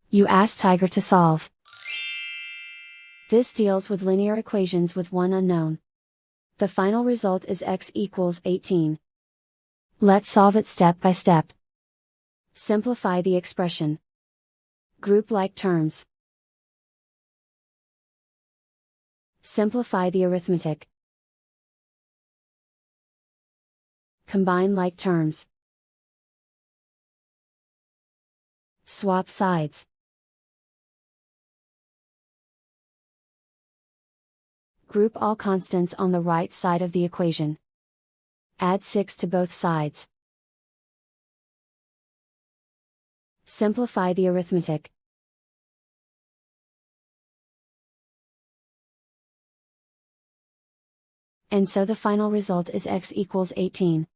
You ask Tiger to solve. This deals with linear equations with one unknown. The final result is x equals 18. Let's solve it step by step. Simplify the expression. Group like terms. Simplify the arithmetic. Combine like terms. Swap sides. Group all constants on the right side of the equation. Add 6 to both sides. Simplify the arithmetic. And so the final result is x equals 18.